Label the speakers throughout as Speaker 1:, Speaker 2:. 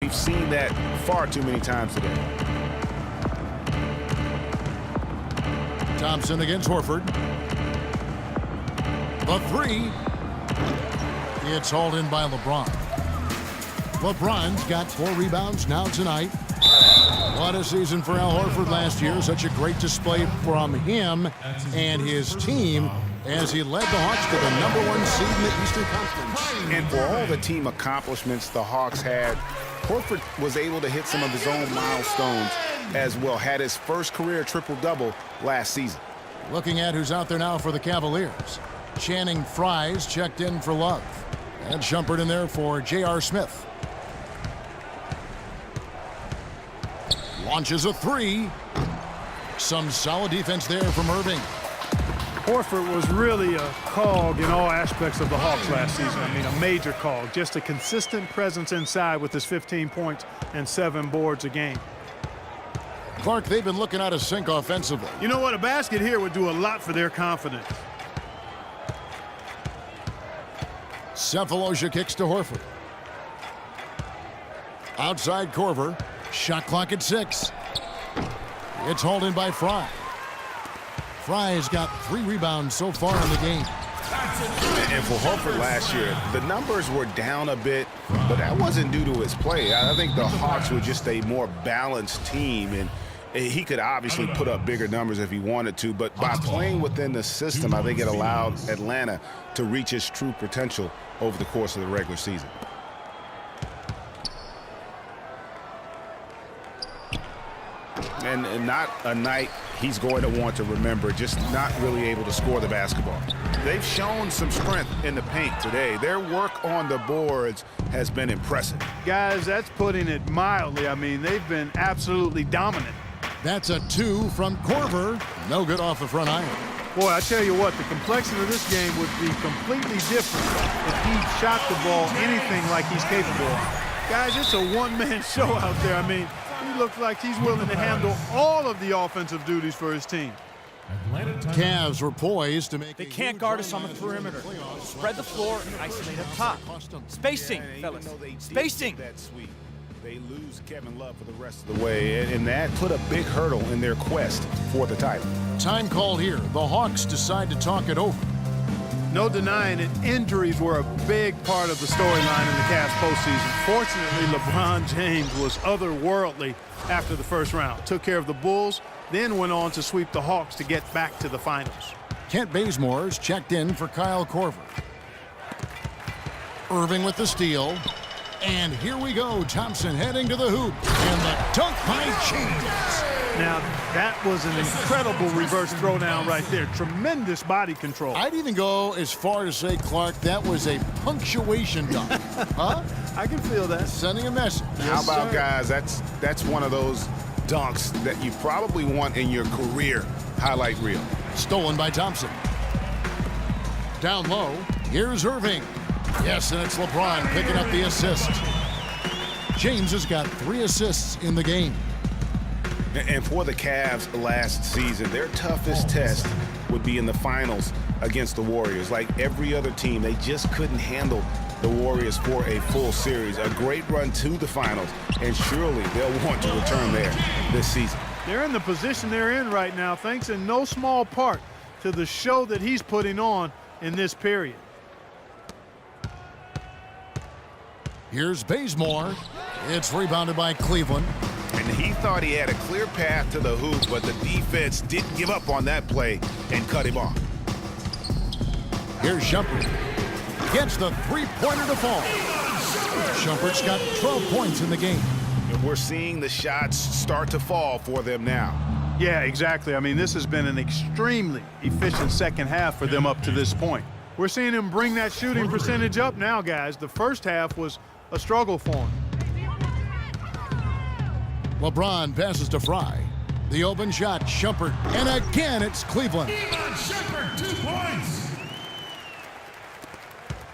Speaker 1: we've seen that far too many times today.
Speaker 2: Thompson against Horford. The three. It's hauled in by LeBron. LeBron's got 4 rebounds now tonight. What a season for Al Horford last year. Such a great display from him and his team as he led the Hawks to the #1 seed in the Eastern Conference.
Speaker 1: And for all the team accomplishments the Hawks had, Horford was able to hit some of his own milestones as well. Had his first career triple-double last season.
Speaker 2: Looking at who's out there now for the Cavaliers. Channing Frye's checked in for Love. And Shumpert in there for J.R. Smith. Launches a 3. Some solid defense there from Irving.
Speaker 3: Horford was really a cog in all aspects of the Hawks last season. I mean, a major cog. Just a consistent presence inside with his 15 points and 7 boards a game.
Speaker 2: Clark, they've been looking out of sync offensively.
Speaker 3: You know what? A basket here would do a lot for their confidence.
Speaker 2: Sefolosha kicks to Horford. Outside Korver. Shot clock at 6. It's hauled in by Frye. Frye's got 3 rebounds so far in the game.
Speaker 1: And for Horford last year, the numbers were down a bit, but that wasn't due to his play. I think the Hawks were just a more balanced team, and he could obviously put up bigger numbers if he wanted to, but by playing within the system, I think it allowed Atlanta to reach its true potential over the course of the regular season. And not a night he's going to want to remember, just not really able to score the basketball. They've shown some strength in the paint today. Their work on the boards has been impressive.
Speaker 3: Guys, that's putting it mildly. I mean, they've been absolutely dominant.
Speaker 2: That's a 2 from Korver. No good off the front iron.
Speaker 3: Boy, I tell you what, the complexion of this game would be completely different if he shot the ball anything like he's capable of. Guys, it's a one-man show out there. I mean, he looks like he's willing to handle all of the offensive duties for his team.
Speaker 2: Cavs were poised to make.
Speaker 4: They can't guard us on the perimeter. Spread the floor and isolate up top. Spacing, fellas. Spacing.
Speaker 1: They lose Kevin Love for the rest of the way, and that put a big hurdle in their quest for the title.
Speaker 2: Time called here. The Hawks decide to talk it over.
Speaker 3: No denying it, injuries were a big part of the storyline in the Cavs postseason. Fortunately, LeBron James was otherworldly after the first round. Took care of the Bulls, then went on to sweep the Hawks to get back to the finals.
Speaker 2: Kent Bazemore's checked in for Kyle Korver. Irving with the steal. And here we go. Thompson heading to the hoop. And the dunk by James.
Speaker 3: Now, that was an incredible reverse throwdown right there. Tremendous body control.
Speaker 2: I'd even go as far to say, Clark, that was a punctuation dunk. Huh?
Speaker 3: I can feel that.
Speaker 2: Sending a message.
Speaker 1: How about,
Speaker 3: sir.
Speaker 1: guys, that's one of those dunks that you probably want in your career highlight reel.
Speaker 2: Stolen by Thompson. Down low. Here's Irving. Yes, and it's LeBron picking up the assist. James has got 3 assists in the game.
Speaker 1: And for the Cavs last season, their toughest test would be in the finals against the Warriors. Like every other team, they just couldn't handle the Warriors for a full series. A great run to the finals, and surely they'll want to return there this season.
Speaker 3: They're in the position they're in right now, thanks in no small part to the show that he's putting on in this period.
Speaker 2: Here's Bazemore. It's rebounded by Cleveland.
Speaker 1: And he thought he had a clear path to the hoop, but the defense didn't give up on that play and cut him off.
Speaker 2: Here's Shumpert. Gets the three-pointer to fall. Shumpert's got 12 points in the game.
Speaker 1: And we're seeing the shots start to fall for them now.
Speaker 3: Yeah, exactly. I mean, this has been an extremely efficient second half for them up to this point. We're seeing him bring that shooting percentage up now, guys. The first half was a struggle for him.
Speaker 2: LeBron passes to Frye. The open shot, Shumpert. And again, it's Cleveland.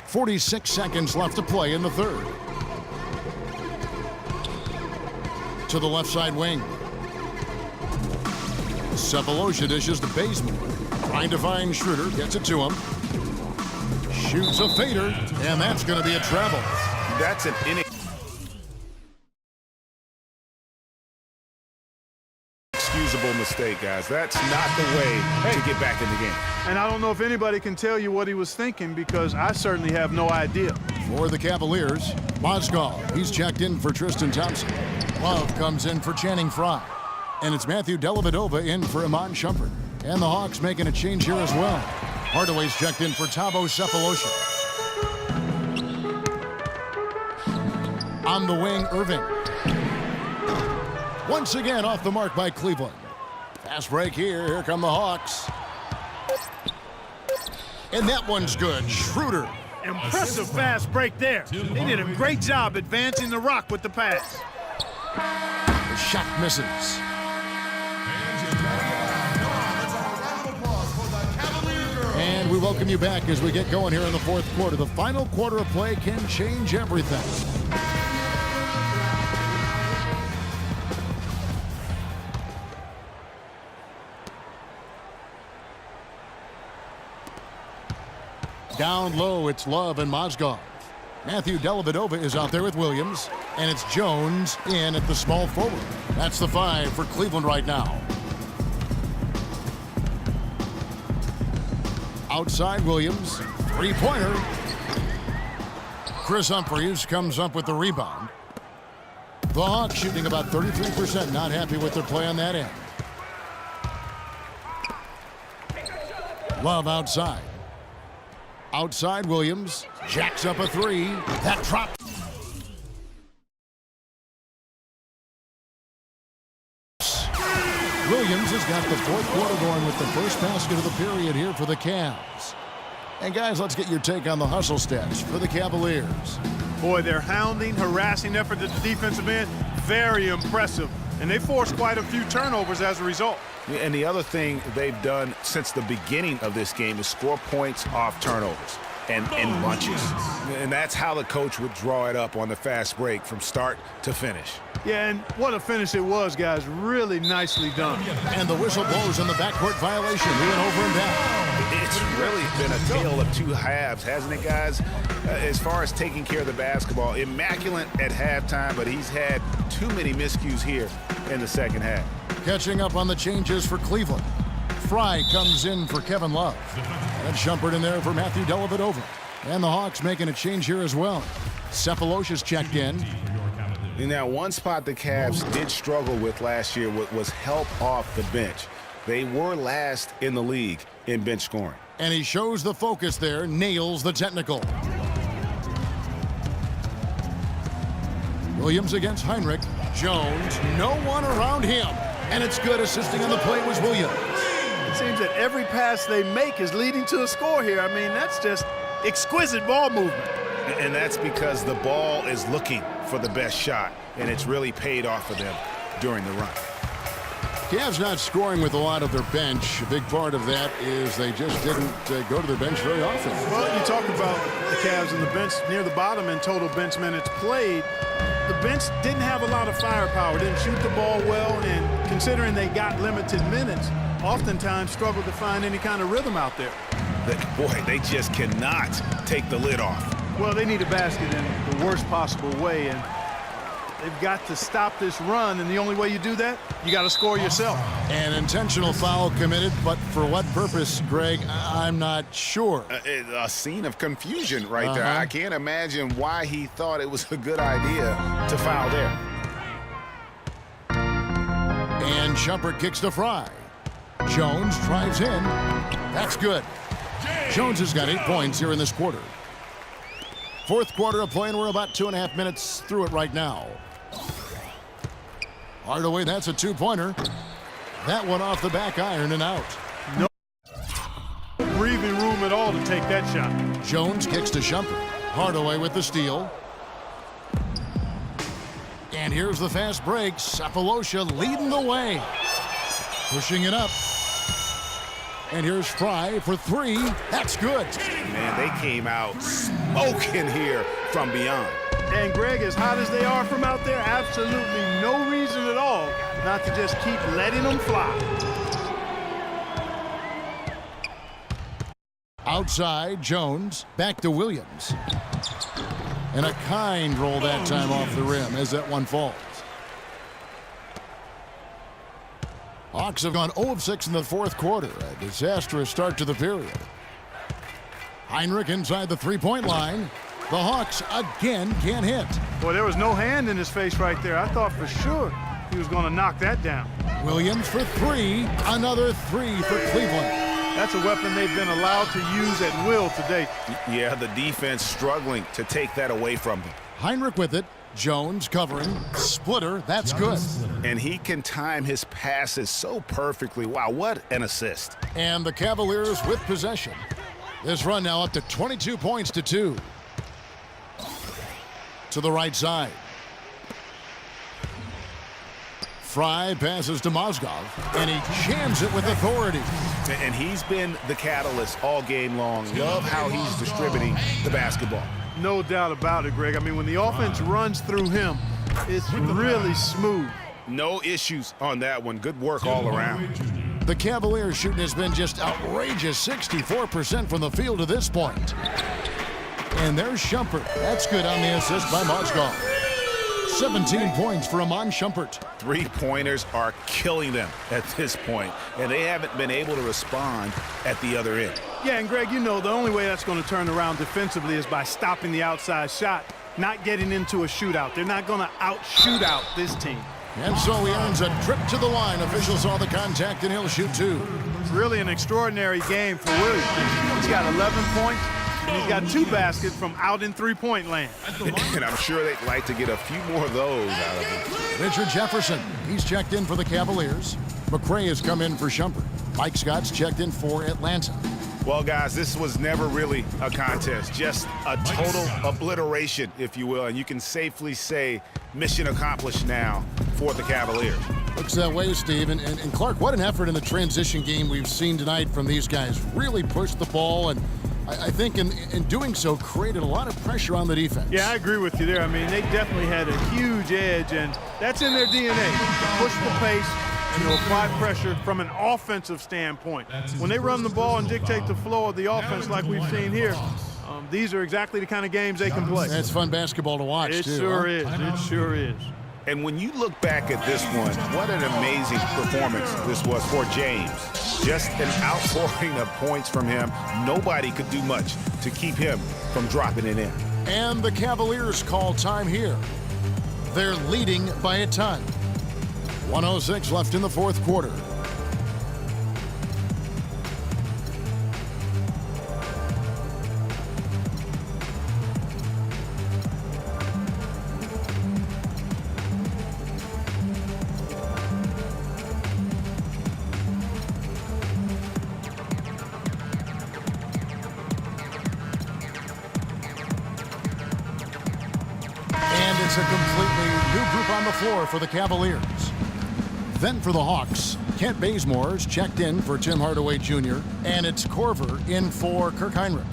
Speaker 2: 46 seconds left to play in the third. To the left side wing. Sefolosha dishes to Bazemore. Trying to find Schroeder. Gets it to him. Shoots a fader. And that's going to be a travel.
Speaker 1: That's an inexcusable mistake, guys. That's not the way to get back in the game.
Speaker 3: And I don't know if anybody can tell you what he was thinking, because I certainly have no idea.
Speaker 2: For the Cavaliers, Mozgov, he's checked in for Tristan Thompson. Love comes in for Channing Frye. And it's Matthew Dellavedova in for Iman Shumpert. And the Hawks making a change here as well. Hardaway's checked in for Thabo Sefolosha. On the wing, Irving. Once again off the mark by Cleveland. Fast break here. Here come the Hawks. And that one's good. Schroeder.
Speaker 3: Impressive fast break there. They did a great job advancing the rock with the pass.
Speaker 2: The shot misses. And we welcome you back as we get going here in the fourth quarter. The final quarter of play can change everything. Down low, it's Love and Mozgov. Matthew Dellavedova is out there with Williams, and it's Jones in at the small forward. That's the 5 for Cleveland right now. Outside Williams, three-pointer. Chris Humphries comes up with the rebound. The Hawks shooting about 33%, not happy with their play on that end. Love outside. Outside Williams, jacks up a 3. That drop. Williams has got the fourth quarter going with the first basket of the period here for the Cavs. And guys, let's get your take on the hustle stats for the Cavaliers.
Speaker 3: Boy, their hounding, harassing effort at the defensive end, very impressive. And they forced quite a few turnovers as a result.
Speaker 1: And the other thing they've done since the beginning of this game is score points off turnovers and in bunches. And that's how the coach would draw it up on the fast break from start to finish.
Speaker 3: Yeah, and what a finish it was, guys. Really nicely done.
Speaker 2: And the whistle blows on the backcourt violation. He went over and down.
Speaker 1: It's really been a tale of two halves, hasn't it, guys? As far as taking care of the basketball, immaculate at halftime, but he's had too many miscues here in the second half.
Speaker 2: Catching up on the changes for Cleveland. Frye comes in for Kevin Love. And Shumpert in there for Matthew Dellavedova. And the Hawks making a change here as well. Sefolosha's checked in.
Speaker 1: Now, one spot the Cavs did struggle with last year was help off the bench. They were last in the league in bench scoring.
Speaker 2: And he shows the focus there, nails the technical. Williams against Heinrich. Jones, no one around him. And it's good. Assisting on the play was Williams.
Speaker 3: It seems that every pass they make is leading to a score here. I mean, that's just exquisite ball movement.
Speaker 1: And that's because the ball is looking for the best shot, and it's really paid off for them during the run.
Speaker 2: Cavs not scoring with a lot of their bench. A big part of that is they just didn't go to their bench very often.
Speaker 3: Well, you talk about the Cavs and the bench near the bottom in total bench minutes played. The bench didn't have a lot of firepower, didn't shoot the ball well, and considering they got limited minutes, oftentimes struggled to find any kind of rhythm out there.
Speaker 1: Boy, they just cannot take the lid off.
Speaker 3: Well, they need a basket in the worst possible way, and they've got to stop this run, and the only way you do that, you got to score yourself.
Speaker 2: An intentional foul committed, but for what purpose, Greg, I'm not sure.
Speaker 1: A scene of confusion right there. I can't imagine why he thought it was a good idea to foul there.
Speaker 2: And Shumpert kicks to Frye. Jones drives in. That's good. Jones has got 8 points here in this quarter. Fourth quarter of play, and we're about 2.5 minutes through it right now. Hardaway, that's a two-pointer. That one off the back iron and out.
Speaker 3: No breathing room at all to take that shot.
Speaker 2: Jones kicks to Shumpert. Hardaway with the steal. And here's the fast break. Sefolosha leading the way. Pushing it up. And here's Frye for 3. That's good.
Speaker 1: Man, they came out smoking here from beyond.
Speaker 3: And Greg, as hot as they are from out there, absolutely no reason at all not to just keep letting them fly.
Speaker 2: Outside, Jones. Back to Williams. And a kind roll that time off the rim as that one falls. Hawks have gone 0 of 6 in the fourth quarter. A disastrous start to the period. Heinrich inside the three-point line. The Hawks again can't hit.
Speaker 3: Boy, there was no hand in his face right there. I thought for sure he was going to knock that down.
Speaker 2: Williams for three. Another three for Cleveland.
Speaker 3: That's a weapon they've been allowed to use at will today.
Speaker 1: Yeah, the defense struggling to take that away from them.
Speaker 2: Heinrich with it. Jones covering. Splitter. That's good.
Speaker 1: And he can time his passes so perfectly. Wow, what an assist.
Speaker 2: And the Cavaliers with possession. This run now up to 22 points to 2. To the right side. Fry passes to Mozgov, and he jams it with authority.
Speaker 1: And he's been the catalyst all game long. Love how he's distributing the basketball.
Speaker 3: No doubt about it, Greg. I mean, when the offense runs through him, it's really smooth.
Speaker 1: No issues on that one. Good work all around.
Speaker 2: The Cavaliers shooting has been just outrageous, 64% from the field to this point. And there's Shumpert. That's good on the assist by Mozgov. 17 points for Iman Shumpert.
Speaker 1: Three-pointers are killing them at this point, and they haven't been able to respond at the other end.
Speaker 3: Yeah, and Greg, you know the only way that's going to turn around defensively is by stopping the outside shot, not getting into a shootout. They're not going to out-shoot out this team.
Speaker 2: And so he earns a trip to the line. Officials saw the contact, and he'll shoot two.
Speaker 3: It's really an extraordinary game for Williams. He's got 11 points. He's got 2 baskets from out in three-point land.
Speaker 1: And I'm sure they'd like to get a few more of those out of him.
Speaker 2: Richard Jefferson, he's checked in for the Cavaliers. McRae has come in for Shumpert. Mike Scott's checked in for Atlanta.
Speaker 1: Well, guys, this was never really a contest, just a total obliteration, if you will. And you can safely say mission accomplished now for the Cavaliers.
Speaker 2: Looks that way, Steve. And Clark, what an effort in the transition game we've seen tonight from these guys. Really pushed the ball, and I think in doing so created a lot of pressure on the defense.
Speaker 3: Yeah, I agree with you there. I mean, they definitely had a huge edge, and that's in their DNA. To push the pace and to apply pressure from an offensive standpoint. When they run the ball and dictate the flow of the offense like we've seen here, these are exactly the kind of games they can play.
Speaker 2: That's fun basketball to watch,
Speaker 3: It
Speaker 2: too.
Speaker 3: sure is. It sure is.
Speaker 1: And when you look back at this one, what an amazing performance this was for James. Just an outpouring of points from him. Nobody could do much to keep him from dropping it in.
Speaker 2: And the Cavaliers call time here. They're leading by a ton. 1:06 left in the fourth quarter. And it's a completely new group on the floor for the Cavaliers. Then for the Hawks, Kent Bazemore's checked in for Tim Hardaway Jr., and it's Korver in for Kirk Heinrich.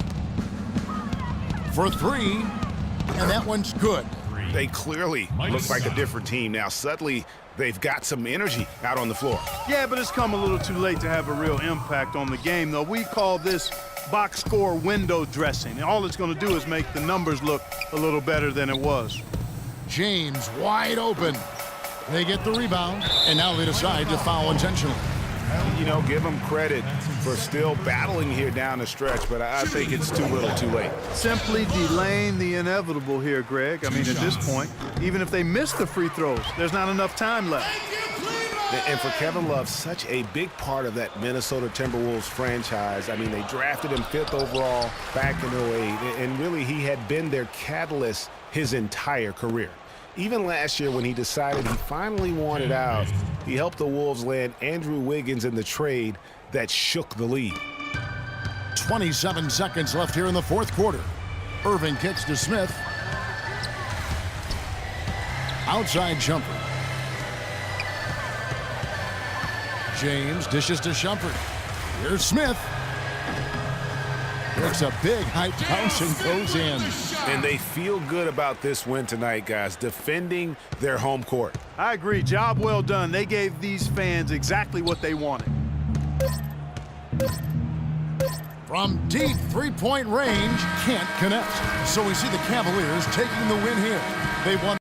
Speaker 2: For three, and that one's good.
Speaker 1: They clearly look like a different team now. Suddenly, they've got some energy out on the floor.
Speaker 3: Yeah, but it's come a little too late to have a real impact on the game, though. We call this box score window dressing. And all it's going to do is make the numbers look a little better than it was.
Speaker 2: James wide open. They get the rebound, and now they decide to foul intentionally.
Speaker 1: You know, give them credit for still battling here down the stretch, but I think it's too little too late.
Speaker 3: Simply delaying the inevitable here, Greg. I mean, at this point, even if they miss the free throws, there's not enough time left.
Speaker 1: And for Kevin Love, such a big part of that Minnesota Timberwolves franchise. I mean, they drafted him 5th overall back in 08, and really he had been their catalyst his entire career. Even last year when he decided he finally wanted out, he helped the Wolves land Andrew Wiggins in the trade that shook the league.
Speaker 2: 27 seconds left here in the fourth quarter. Irving kicks to Smith. Outside jumper. James dishes to Shumpert. Here's Smith. It's a big high bounce and goes in.
Speaker 1: And they feel good about this win tonight, guys, defending their home court.
Speaker 3: I agree. Job well done. They gave these fans exactly what they wanted.
Speaker 2: From deep three-point range, can't connect. So we see the Cavaliers taking the win here. They won.